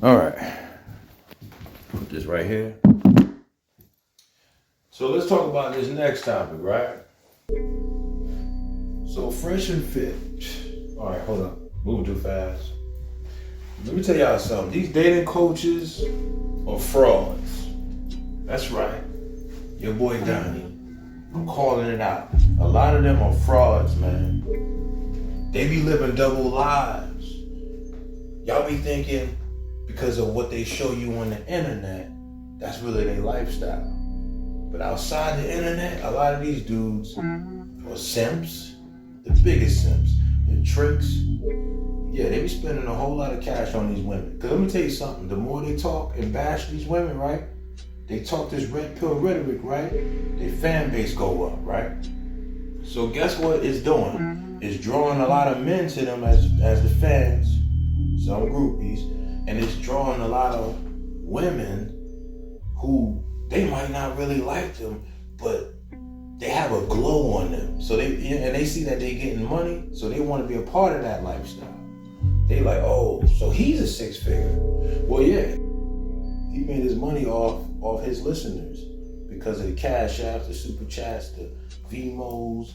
All right. Put this right here. So let's talk about this next topic, right? So fresh and fit. All right, hold up. Moving too fast. Let me tell y'all something. These dating coaches are frauds. That's right. Your boy Donnie. I'm calling it out. A lot of them are frauds, man. They be living double lives. Y'all be thinking because of what they show you on the internet, that's really their lifestyle. But outside the internet, a lot of these dudes are simps, the biggest simps. The tricks, yeah, they be spending a whole lot of cash on these women. Because let me tell you something, the more they talk and bash these women, right? They talk this red pill rhetoric, right? Their fan base go up, right? So guess what it's doing? It's drawing a lot of men to them as the fans, some groupies, and it's drawing a lot of women who they might not really like them, but they have a glow on them. So they see that they're getting money, so they want to be a part of that lifestyle. They like, oh, so he's a six figure. Well, yeah, he made his money off his listeners because of the cash apps, the super chats, the Vimos,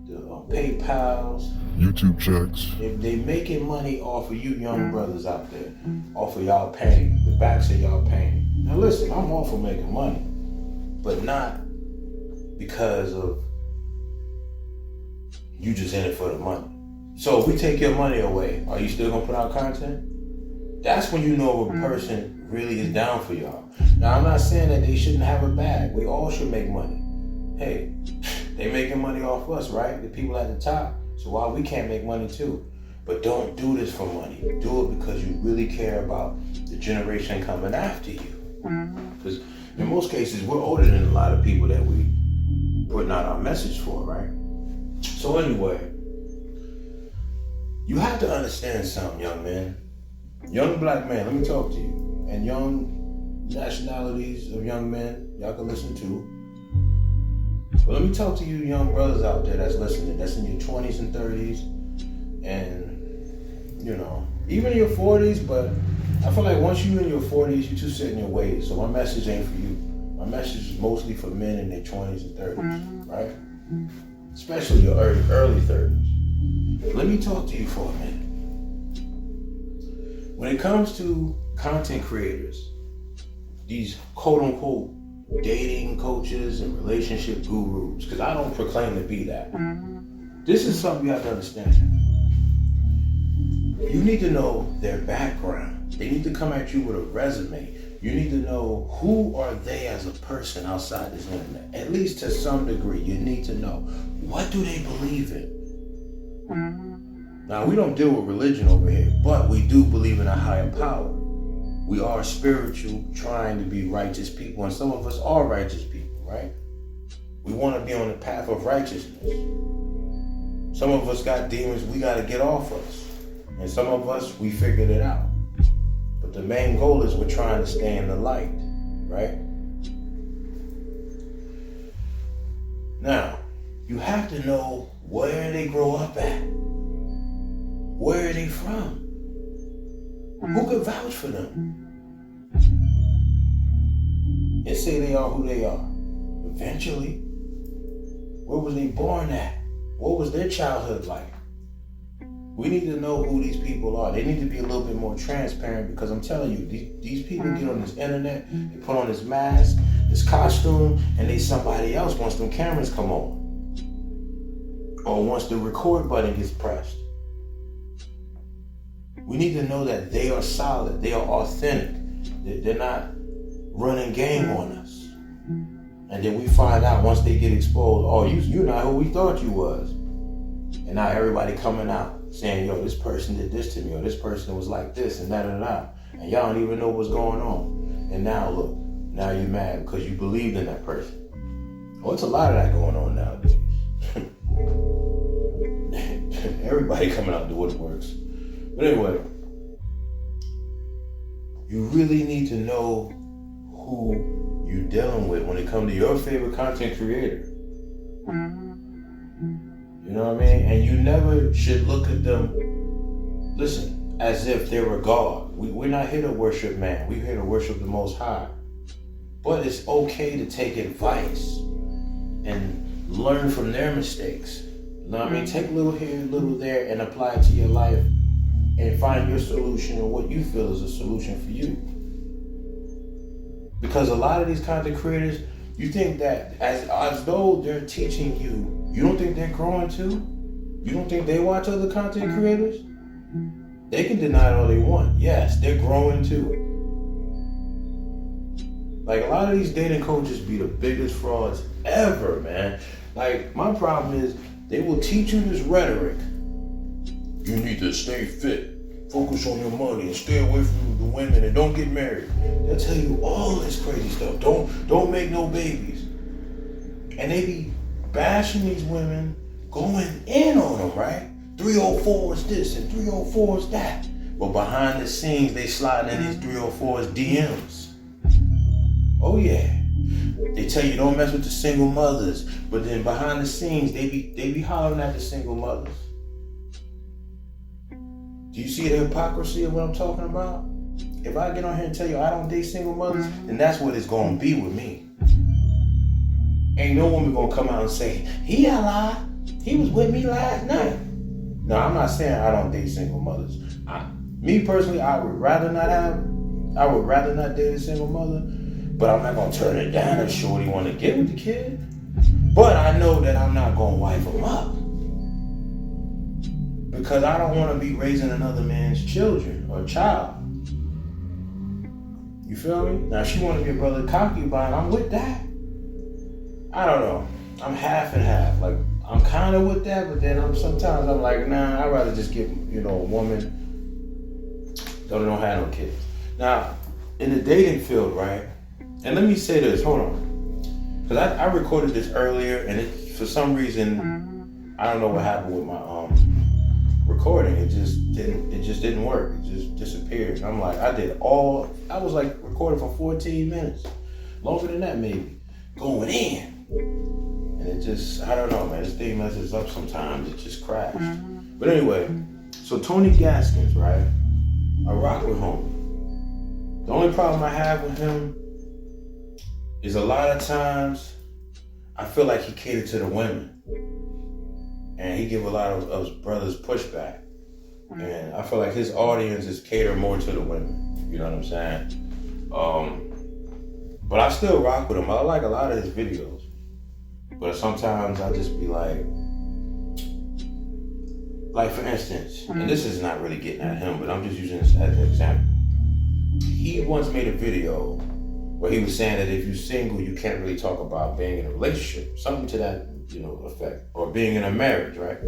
the PayPals, YouTube checks. They making money off of you young brothers out there, off of y'all pain, the backs of y'all pain. Now listen, I'm all for making money, but not because of you just in it for the money. So if we take your money away, are you still gonna put out content? That's when you know if a person really is down for y'all. Now I'm not saying that they shouldn't have a bag. We all should make money. Hey, they making money off us, right? The people at the top. So why we can't make money too? But don't do this for money. Do it because you really care about the generation coming after you. Because in most cases, we're older than a lot of people that we putting out our message for, right? So anyway, you have to understand something, young man. Young black man, let me talk to you. And young nationalities of young men, y'all can listen to. But let me talk to you young brothers out there that's listening, that's in your 20s and 30s, and, you know, even in your 40s, but I feel like once you're in your 40s, you're too set in your ways. So my message ain't for you. My message is mostly for men in their 20s and 30s, right? Especially your early 30s. Let me talk to you for a minute. When it comes to content creators, these quote-unquote dating coaches and relationship gurus, because I don't proclaim to be that. This is something you have to understand. You need to know their background. They need to come at you with a resume. You need to know who are they as a person outside this internet. At least to some degree, you need to know. What do they believe in? Now, we don't deal with religion over here, but we do believe in a higher power. We are spiritual, trying to be righteous people, and some of us are righteous people, right? We want to be on the path of righteousness. Some of us got demons we got to get off us, and some of us, we figured it out. But the main goal is we're trying to stay in the light, right? Now, you have to know where they grow up at. Where are they from? Who could vouch for them? And say they are who they are. Eventually, where was they born at? What was their childhood like? We need to know who these people are. They need to be a little bit more transparent because I'm telling you, these people get on this internet, they put on this mask, this costume, and they somebody else once them cameras come on. Or once the record button gets pressed. We need to know that they are solid, they are authentic. They're not running game on us. And then we find out once they get exposed, oh, you're not who we thought you was. And now everybody coming out saying, yo, this person did this to me, or this person was like this, and da-da-da. And y'all don't even know what's going on. And now look, now you're mad because you believed in that person. Well, it's a lot of that going on nowadays. Everybody coming out the woodworks. But anyway, you really need to know who you're dealing with when it comes to your favorite content creator. You know what I mean? And you never should look at them, listen, as if they're a god. We're not here to worship man. We're here to worship the Most High. But it's okay to take advice and learn from their mistakes. You know what I mean? Take a little here, a little there, and apply it to your life and find your solution or what you feel is a solution for you. Because a lot of these content creators, you think that as though they're teaching you, you don't think they're growing too? You don't think they watch other content creators? They can deny it all they want. Yes, they're growing too. Like, a lot of these dating coaches be the biggest frauds ever, man. Like, my problem is they will teach you this rhetoric. You need to stay fit, focus on your money, and stay away from the women, and don't get married. They'll tell you all this crazy stuff. Don't make no babies. And they be bashing these women, going in on them, right? 304 is this and 304 is that. But behind the scenes, they sliding in these 304's DMs. Oh yeah. They tell you don't mess with the single mothers, but then behind the scenes, they be hollering at the single mothers. Do you see the hypocrisy of what I'm talking about? If I get on here and tell you I don't date single mothers, then that's what it's gonna be with me. Ain't no woman gonna come out and say, he a lie. He was with me last night. No, I'm not saying I don't date single mothers. Me personally, I would rather not date a single mother, but I'm not gonna turn it down if shorty wanna get with the kid. But I know that I'm not gonna wife them up. Because I don't wanna be raising another man's children or child. You feel me? Now, if she wanna be a brother concubine, I'm with that. I don't know. I'm half and half. Like, I'm kind of with that, but then sometimes I'm like, nah, I'd rather just get, a woman don't have no kids. Now, in the dating field, right? And let me say this, hold on. Because I recorded this earlier, and for some reason, I don't know what happened with my recording. It just didn't work. It just disappeared. I'm like, I was like recording for 14 minutes. Longer than that, maybe. Going in. And it just, I don't know, man. This thing messes up sometimes. It just crashed. But anyway, so Tony Gaskins, right? I rock with him. The only problem I have with him is a lot of times I feel like he catered to the women. And he give a lot of his brothers pushback. And I feel like his audience is catered more to the women. You know what I'm saying? But I still rock with him. I like a lot of his videos. But sometimes I just be like for instance, and this is not really getting at him, but I'm just using this as an example. He once made a video where he was saying that if you're single, you can't really talk about being in a relationship. Something to that, effect. Or being in a marriage, right?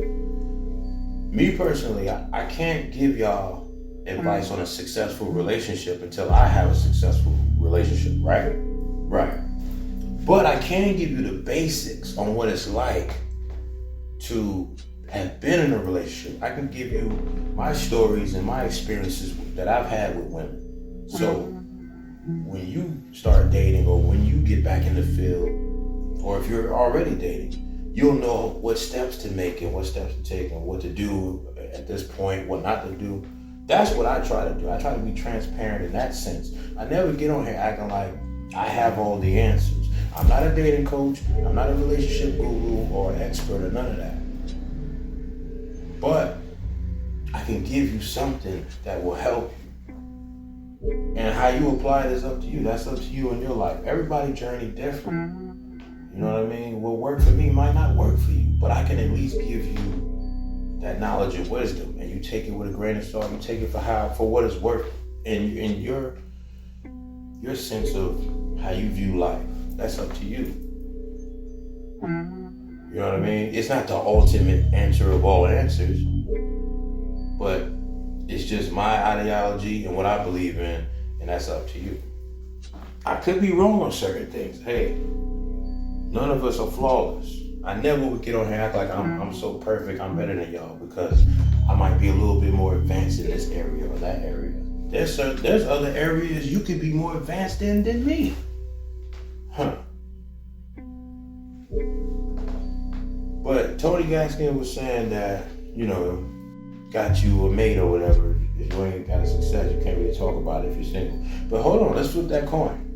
Me personally, I can't give y'all advice on a successful relationship until I have a successful relationship, right? Right. But I can give you the basics on what it's like to have been in a relationship. I can give you my stories and my experiences that I've had with women. So when you start dating, or when you get back in the field, or if you're already dating, you'll know what steps to make and what steps to take and what to do at this point, what not to do. That's what I try to do. I try to be transparent in that sense. I never get on here acting like I have all the answers. I'm not a dating coach. I'm not a relationship guru or expert or none of that. But I can give you something that will help you. And how you apply it is up to you. That's up to you in your life. Everybody's journey different. You know what I mean? What worked for me might not work for you, but I can at least give you that knowledge and wisdom, and you take it with a grain of salt. You take it for what it's worth in your sense of how you view life. That's up to you. You know what I mean? It's not the ultimate answer of all answers, but it's just my ideology and what I believe in, and that's up to you. I could be wrong on certain things. Hey, none of us are flawless. I never would get on here and act like I'm so perfect, I'm better than y'all, because I might be a little bit more advanced in this area or that area. There's other areas you could be more advanced in than me. Huh. But Tony Gaskin was saying that, got you a mate or whatever, If you ain't got a success, you can't really talk about it if you're single. But hold on, let's flip that coin.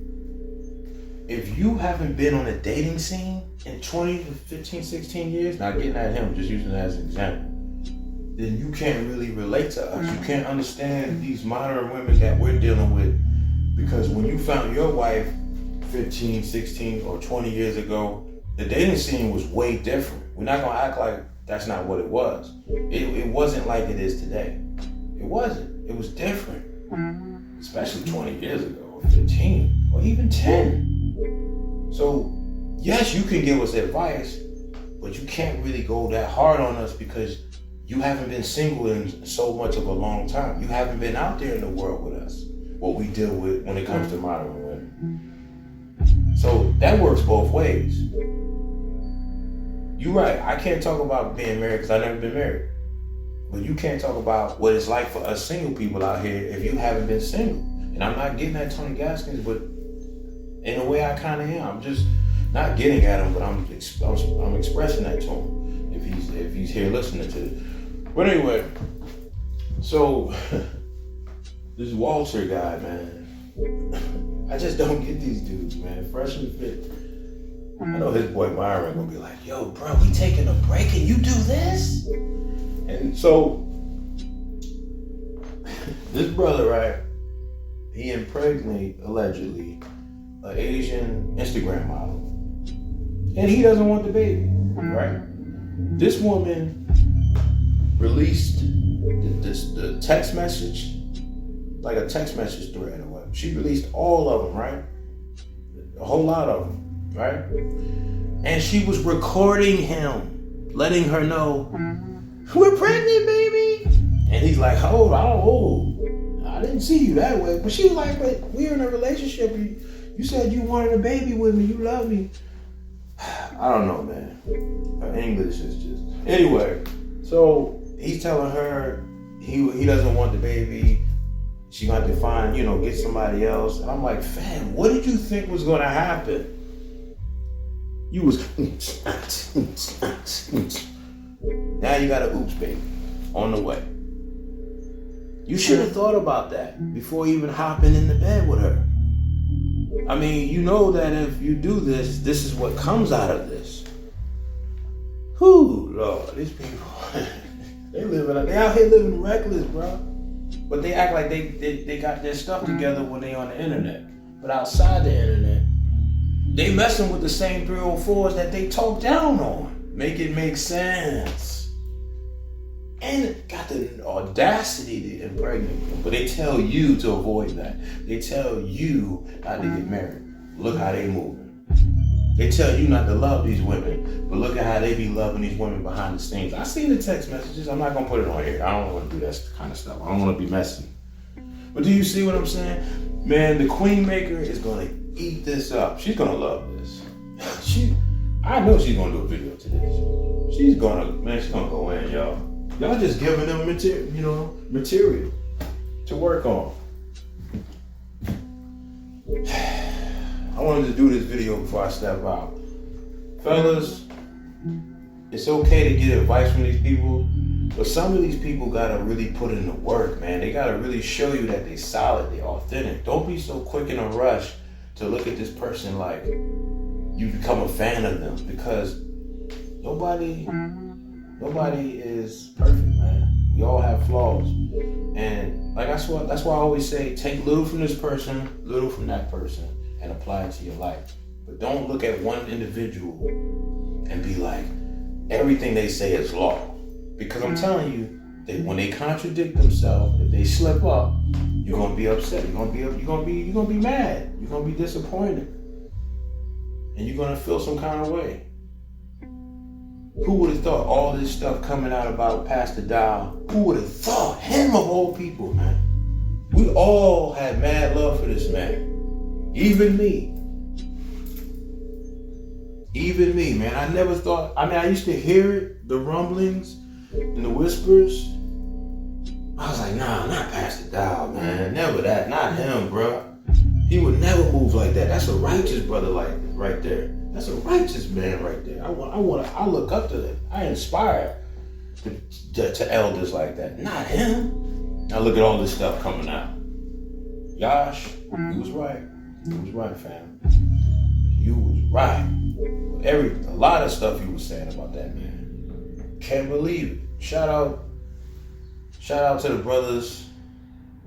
If you haven't been on a dating scene in 20 to 15, 16 years, not getting at him, just using that as an example, then you can't really relate to us. You can't understand these modern women that we're dealing with. Because when you found your wife 15, 16, or 20 years ago, the dating scene was way different. We're not gonna act like that's not what it was. It wasn't like it is today. It wasn't. It was different. Especially 20 years ago, or 15, or even 10. So, yes, you can give us advice, but you can't really go that hard on us because you haven't been single in so much of a long time. You haven't been out there in the world with us, what we deal with when it comes to modern women. So that works both ways. You're right. I can't talk about being married because I've never been married. But you can't talk about what it's like for us single people out here if you haven't been single. And I'm not getting at Tony Gaskins, but in a way I kind of am. I'm just not getting at him, but I'm expressing that to him if he's here listening to it. But anyway, so this Walter guy, man, I just don't get these dudes, man. Fresh and fit. I know his boy Myron gonna be like, yo, bro, we taking a break and you do this? And so, this brother, right, he impregnated, allegedly, an Asian Instagram model. And he doesn't want the baby, right? This woman released the text message, like a text message thread or whatever. She released all of them, right? A whole lot of them, right? And she was recording him, letting her know, we're pregnant, baby. And he's like, I didn't see you that way. But she was like, but we're in a relationship. You said you wanted a baby with me. You love me. I don't know, man. Her English is just... Anyway, so he's telling her he doesn't want the baby. She got to find, get somebody else. And I'm like, fam, what did you think was going to happen? You was... Now you got a oops baby on the way. You should have thought about that before even hopping in the bed with her. I mean, you know that if you do this, this is what comes out of this. Whew, Lord, these people, they out here living reckless, bro. But they act like they got their stuff together when they on the internet. But outside the internet, they messing with the same 304s that they talk down on. Make it make sense. And got the audacity to impregnate them. But they tell you to avoid that. They tell you not to get married. Look how they moving. They tell you not to love these women. But look at how they be loving these women behind the scenes. I seen the text messages. I'm not going to put it on here. I don't want to do that kind of stuff. I don't want to be messy. But do you see what I'm saying? Man, the Queen Maker is going to eat this up. She's going to love this. I know she's going to do a video to this. She's going to go in, y'all. Y'all just giving them material to work on. I wanted to do this video before I step out. Fellas, it's okay to get advice from these people, but some of these people gotta really put in the work, man. They gotta really show you that they solid, they authentic. Don't be so quick in a rush to look at this person like you become a fan of them, because nobody is perfect, man. We all have flaws. And like that's why I always say, take little from this person, little from that person, and apply it to your life. But don't look at one individual and be like, everything they say is law. Because I'm telling you, that when they contradict themselves, if they slip up, you're gonna be upset. You're gonna be mad. You're gonna be disappointed. And you're gonna feel some kind of way. Who would have thought all this stuff coming out about Pastor Dow? Who would have thought? Him of all people, man. We all had mad love for this man. Even me. Even me, man. I never thought, I used to hear it, the rumblings and the whispers. I was like, nah, not Pastor Dow, man. Never that. Not him, bro. He would never move like that. That's a righteous brother right there. That's a righteous man right there. I look up to them. I inspire to elders like that. Not him. Now look at all this stuff coming out. Yash, you was right. You was right, fam. You was right. A lot of stuff you was saying about that man. Can't believe it. Shout out to the brothers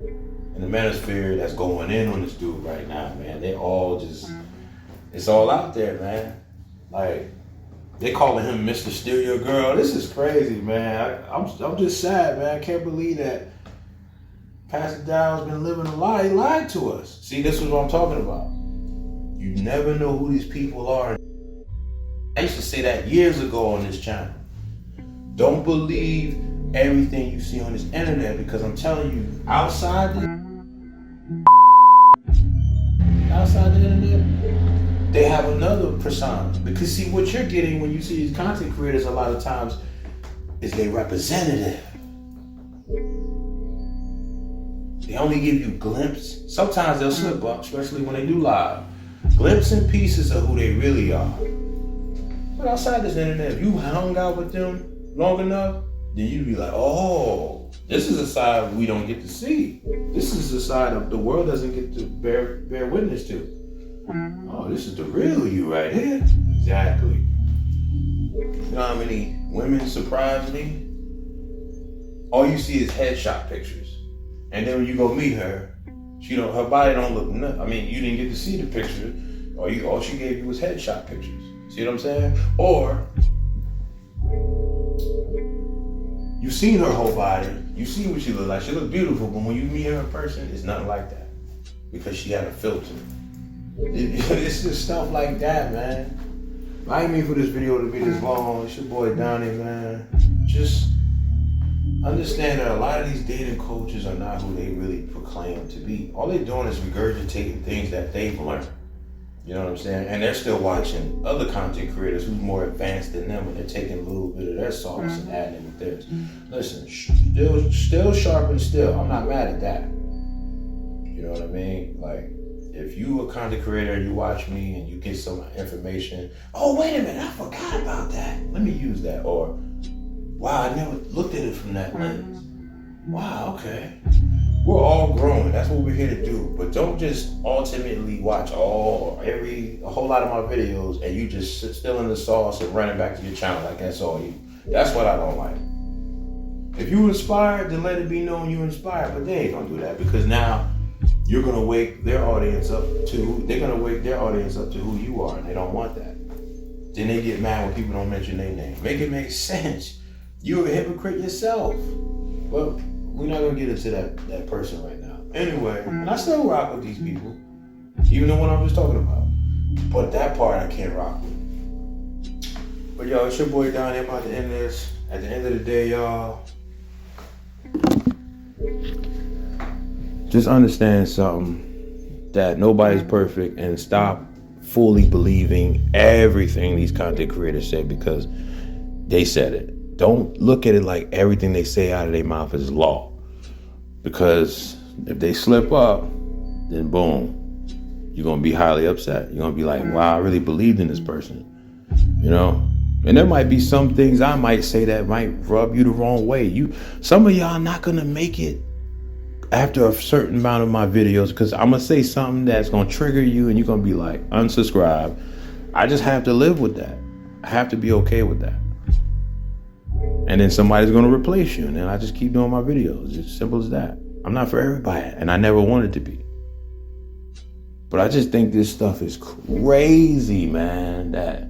in the manosphere that's going in on this dude right now, man. They all just, it's all out there, man. Like, they calling him Mr. Steal Your Girl. This is crazy, man. I'm just sad, man. I can't believe that Pastor Dow's been living a lie. He lied to us. See, this is what I'm talking about. You never know who these people are. I used to say that years ago on this channel. Don't believe everything you see on this internet, because I'm telling you, outside the internet, they have another persona. Because see, what you're getting when you see these content creators a lot of times is they representative. They only give you glimpses. Sometimes they'll slip up, especially when they do live. Glimpses and pieces of who they really are. But outside this internet, if you hung out with them long enough, then you'd be like, oh, this is a side we don't get to see. This is a side of the world doesn't get to bear witness to. Oh, this is the real you right here. Exactly. You know how many women surprise me? All you see is headshot pictures. And then when you go meet her, her body don't look nothing. I mean, you didn't get to see the picture. All she gave you was headshot pictures. See what I'm saying? Or you seen her whole body. You see what she look like. She look beautiful, but when you meet her in person, it's nothing like that. Because she had a filter. It's just stuff like that, man. I didn't mean for this video to be this long. It's your boy Donnie, man. Just understand that a lot of these dating coaches are not who they really proclaim to be. All they're doing is regurgitating things that they've learned. You know what I'm saying? And they're still watching other content creators who's more advanced than them, and they're taking a little bit of their sauce and adding it with theirs. Listen, still sharp and still. I'm not mad at that. You know what I mean? Like, if you a content creator and you watch me and you get some information, oh, wait a minute, I forgot about that. Let me use that. Or, wow, I never looked at it from that lens. Wow, okay. We're all growing. That's what we're here to do. But don't just ultimately watch a whole lot of my videos and you just sit still in the sauce and running back to your channel like that's all you. That's what I don't like. If you inspired, then let it be known you inspired. But they ain't gonna do that, because now you're gonna wake their audience up to who you are, and they don't want that. Then they get mad when people don't mention their name. Make it make sense. You're a hypocrite yourself. Well, we're not gonna get into that person right now. Anyway, and I still rock with these people, even the one I'm just talking about. But that part I can't rock with. But yo, it's your boy Donnie. I'm about to end this. At the end of the day, y'all, just understand something, that nobody's perfect, and stop fully believing everything these content creators say because they said it. Don't look at it like everything they say out of their mouth is law. Because if they slip up, then boom, you're going to be highly upset. You're going to be like, wow, I really believed in this person. You know? And there might be some things I might say that might rub you the wrong way. Some of y'all not going to make it after a certain amount of my videos, because I'm going to say something that's going to trigger you and you're going to be like, unsubscribe. I just have to live with that. I have to be okay with that. And then somebody's going to replace you. And then I just keep doing my videos. It's as simple as that. I'm not for everybody. And I never wanted to be. But I just think this stuff is crazy, man. That,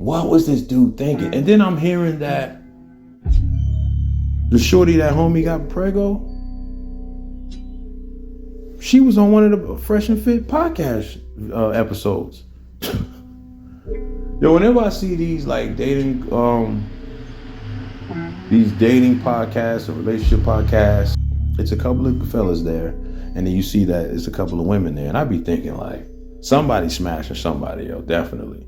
what was this dude thinking? And then I'm hearing that the shorty, that homie got prego, she was on one of the Fresh and Fit podcast episodes. Yo, whenever I see these like dating podcasts or relationship podcasts, it's a couple of fellas there, and then you see that it's a couple of women there, and I be thinking like, somebody smashing somebody, yo, definitely.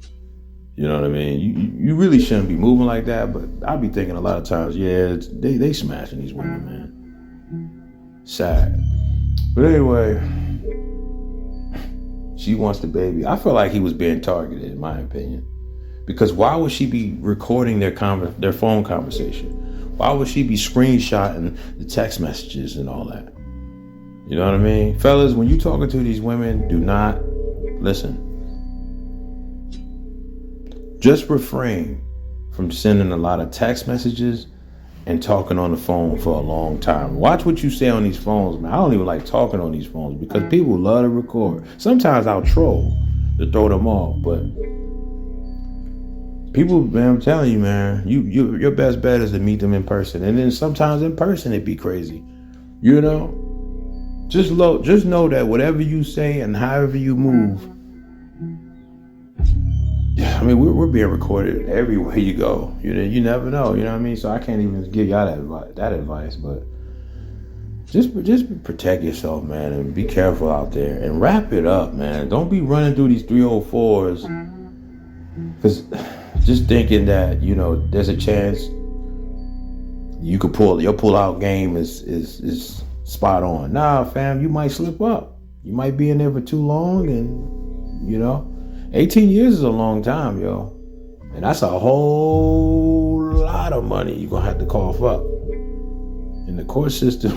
You know what I mean? You really shouldn't be moving like that, but I be thinking a lot of times, yeah, they smashing these women, man. Sad. But anyway, she wants the baby. I feel like he was being targeted, in my opinion. Because why would she be recording their phone conversation? Why would she be screenshotting the text messages and all that? You know what I mean? Fellas, when you talking to these women, do not listen. Just refrain from sending a lot of text messages and talking on the phone for a long time. Watch what you say on these phones, man. I don't even like talking on these phones because people love to record. Sometimes I'll troll to throw them off, but people, man, I'm telling you, man, your best bet is to meet them in person. And then sometimes in person it'd be crazy. You know? Just know that whatever you say and however you move, I mean, we're being recorded everywhere you go. You never know, you know what I mean? So I can't even give y'all that advice, but just protect yourself, man, and be careful out there and wrap it up, man. Don't be running through these 304s because just thinking that, you know, there's a chance you could your pull-out game is spot on. Nah, fam, you might slip up. You might be in there for too long, and, you know, 18 years is a long time, yo. And that's a whole lot of money you're going to have to cough up. In the court system,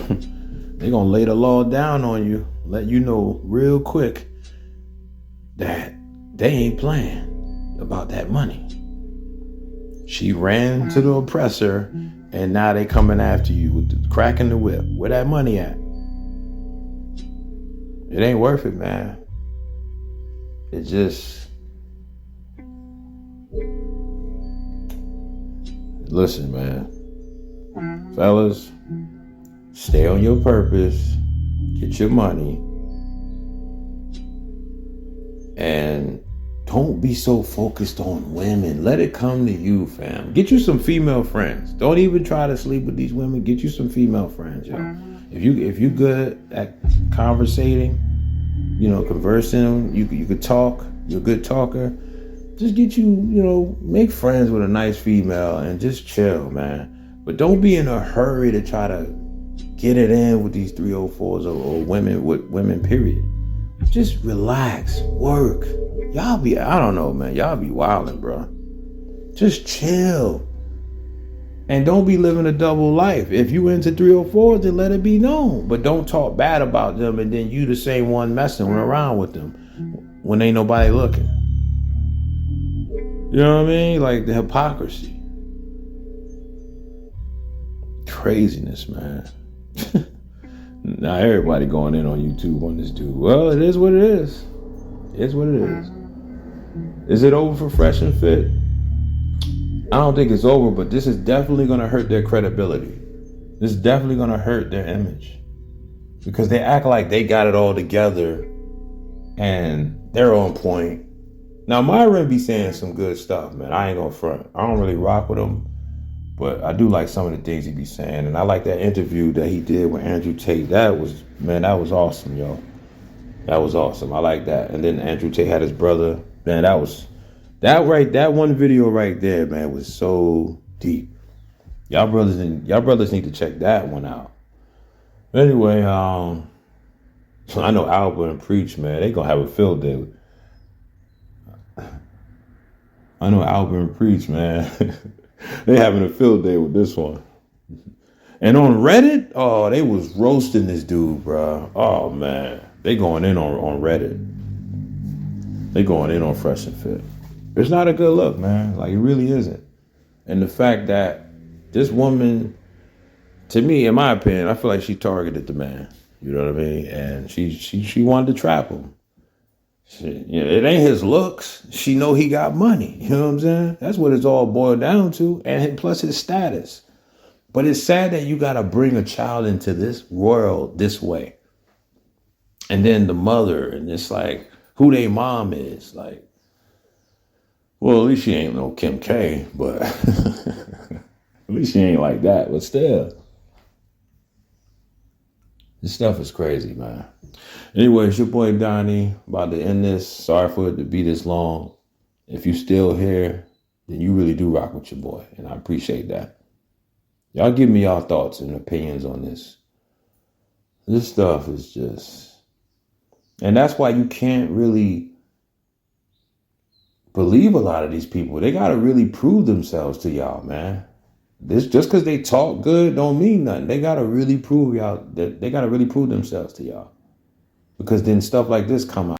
they're going to lay the law down on you, let you know real quick that they ain't playing about that money. She ran to the oppressor, and now they coming after you with the crack in the whip. Where that money at? It ain't worth it, man. It just... Listen, man. Fellas, stay on your purpose. Get your money. And don't be so focused on women. Let it come to you, fam. Get you some female friends. Don't even try to sleep with these women. Get you some female friends, yo. If you good at conversating, you know, conversing, you could talk. You're a good talker. Just get you know, make friends with a nice female and just chill, man. But don't be in a hurry to try to get it in with these 304s or women, period. Just relax, work. Y'all be, I don't know, man. Y'all be wilding, bro. Just chill. And don't be living a double life. If you into 304s, then let it be known. But don't talk bad about them and then you the same one messing around with them when ain't nobody looking. You know what I mean? Like the hypocrisy. Craziness, man. Now everybody going in on YouTube on this dude. Well, it is what it is. It's what it is. Is it over for Fresh and Fit? I don't think it's over, but this is definitely going to hurt their credibility. This is definitely going to hurt their image. Because they act like they got it all together and they're on point. Now, Myron be saying some good stuff, man. I ain't gonna front. I don't really rock with him, but I do like some of the things he be saying. And I like that interview that he did with Andrew Tate. That was awesome, yo. That was awesome. I like that. And then Andrew Tate had his brother. Man, that one video right there, man, was so deep. Y'all brothers need to check that one out. Anyway, I know Albert and Preach, man, they gonna have a field day. I know Albert and Preach, man. They having a field day with this one. And on Reddit, oh, they was roasting this dude, bro. Oh, man. They going in on Reddit. They going in on Fresh and Fit. It's not a good look, man. Like, it really isn't. And the fact that this woman, to me, in my opinion, I feel like she targeted the man. You know what I mean? And she wanted to trap him. You know, it ain't his looks. She know he got money. You know what I'm saying? That's what it's all boiled down to. And plus his status. But it's sad that you got to bring a child into this world this way. And then the mother, and it's like who they mom is. Like, well, at least she ain't no Kim K, but at least she ain't like that. But still, this stuff is crazy, man. Anyway, it's your boy Donnie. About to end this. Sorry for it to be this long. If you still here, then you really do rock with your boy. And I appreciate that. Y'all give me y'all thoughts and opinions on this. This stuff is just... And that's why you can't really believe a lot of these people. They got to really prove themselves to y'all, man. This just because they talk good don't mean nothing. They gotta really prove y'all that they gotta really prove themselves to y'all. Because then stuff like this come out.